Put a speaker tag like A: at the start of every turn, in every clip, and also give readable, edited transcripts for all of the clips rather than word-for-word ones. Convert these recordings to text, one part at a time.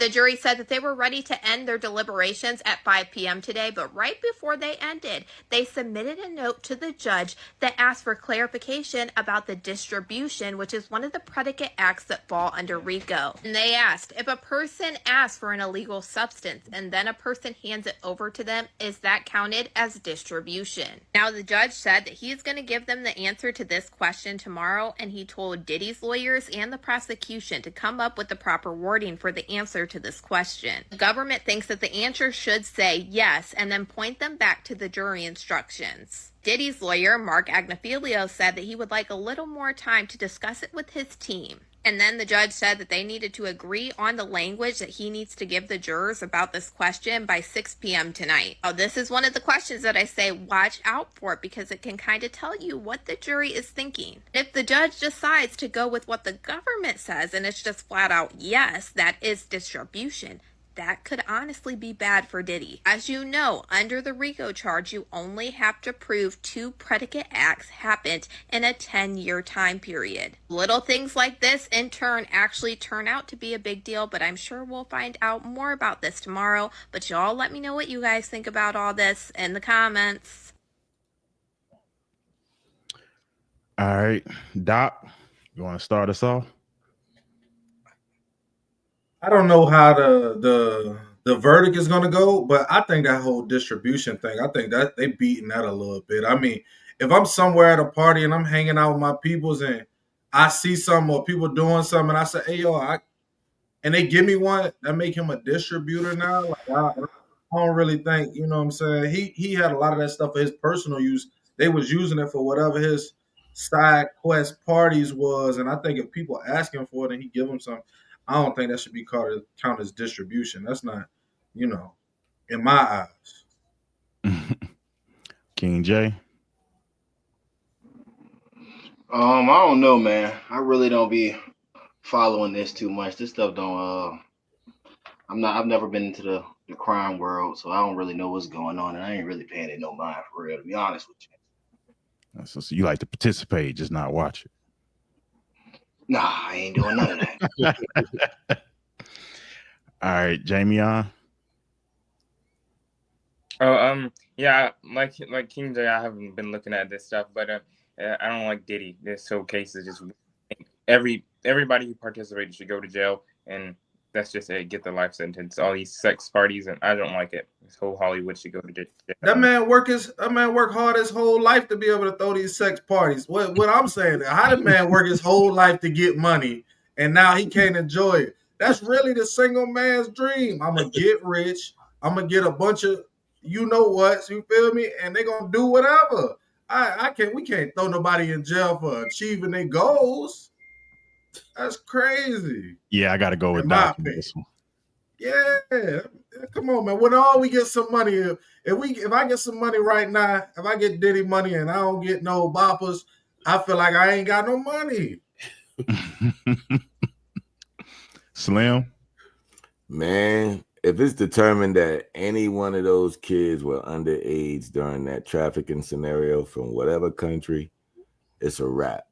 A: The jury said that they were ready to end their deliberations at 5 p.m. today, but right before they ended, they submitted a note to the judge that asked for clarification about the distribution, which is one of the predicate acts that fall under RICO. And they asked, if a person asks for an illegal substance and then a person hands it over to them, is that counted as distribution? Now, the judge said that he's going to give them the answer to this question tomorrow, and he told Diddy's lawyers and the prosecution to come up with the proper wording for the answer to this question. The government thinks that the answer should say yes and then point them back to the jury instructions. Diddy's lawyer, Mark Agnifilio, said that he would like a little more time to discuss it with his team. And then the judge said that they needed to agree on the language that he needs to give the jurors about this question by 6 p.m. tonight. Oh, this is one of the questions that I say watch out for, because it can kind of tell you what the jury is thinking. If the judge decides to go with what the government says and it's just flat out yes, that is distribution, that could honestly be bad for Diddy. As you know, under the RICO charge, you only have to prove 2 predicate acts happened in a 10-year time period. Little things like this, in turn, actually turn out to be a big deal, but I'm sure we'll find out more about this tomorrow. But y'all let me know what you guys think about all this in the comments.
B: All right, Doc, you want to start us off?
C: I don't know how the verdict is going to go, but I think that whole distribution thing, I think that they beating that a little bit. I mean, if I'm somewhere at a party and I'm hanging out with my peoples and I see something or people doing something and I say, hey, yo, and they give me one, that make him a distributor now. Like, I don't really think, you know what I'm saying? He had a lot of that stuff for his personal use. They was using it for whatever his side quest parties was. And I think if people ask him for it and he give them some, I don't think that should be count as distribution. That's not, you know, in my eyes.
B: King J.
D: I don't know, man. I really don't be following this too much. This stuff don't. I've never been into the crime world, so I don't really know what's going on, and I ain't really paying it no mind for real, to be honest with you.
B: So you like to participate, just not watch it.
D: Nah, I ain't doing none of that.
B: All right, Jamie on.
E: Yeah, like King J, I haven't been looking at this stuff, but I don't like Diddy. This whole case is just everybody who participated should go to jail, and that's just it. Get the life sentence. All these sex parties, and I don't like it. This whole Hollywood should go to jail.
C: That man work hard his whole life to be able to throw these sex parties. What I'm saying, how did man work his whole life to get money and now he can't enjoy it? That's really the single man's dream. I'm gonna get rich. I'm gonna get a bunch of you know what, you feel me? And they're gonna do whatever. We can't throw nobody in jail for achieving their goals. That's crazy.
B: Yeah, I gotta go with Doc on this one.
C: Yeah, come on, man. When all we get some money, if I get some money right now, if I get Diddy money and I don't get no boppers, I feel like I ain't got no money.
B: Slim,
F: man, if it's determined that any one of those kids were underage during that trafficking scenario from whatever country, it's a wrap.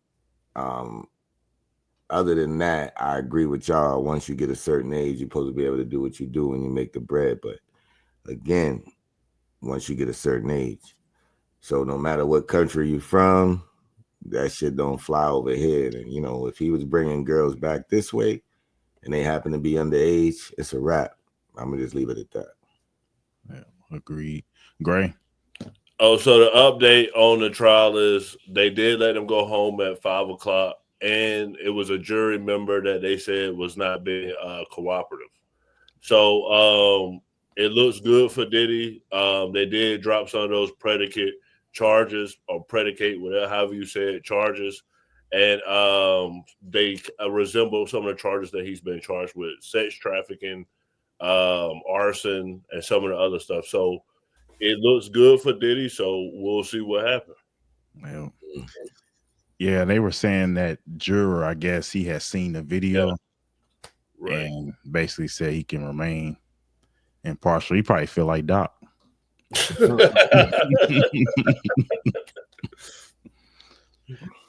F: Other than that, I agree with y'all. Once you get a certain age, you're supposed to be able to do what you do when you make the bread. But again, once you get a certain age. So no matter what country you're from, that shit don't fly over here. And, you know, if he was bringing girls back this way and they happen to be underage, it's a wrap. I'm going to just leave it at that.
B: Yeah, agreed. Gray?
G: Oh, so the update on the trial is they did let him go home at 5 o'clock. And it was a jury member that they said was not being cooperative. So it looks good for Diddy. They did drop some of those predicate charges or predicate, whatever, however you say it, charges. And they resemble some of the charges that he's been charged with, sex trafficking, arson, and some of the other stuff. So it looks good for Diddy. So we'll see what happens.
B: Well, yeah, they were saying that juror, I guess he has seen the video and basically said he can remain impartial. He probably feel like Doc. All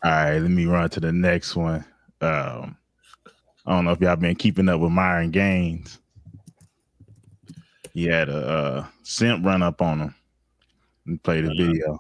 B: right, let me run to the next one. I don't know if y'all been keeping up with Myron Gaines. He had a simp run up on him and play the video.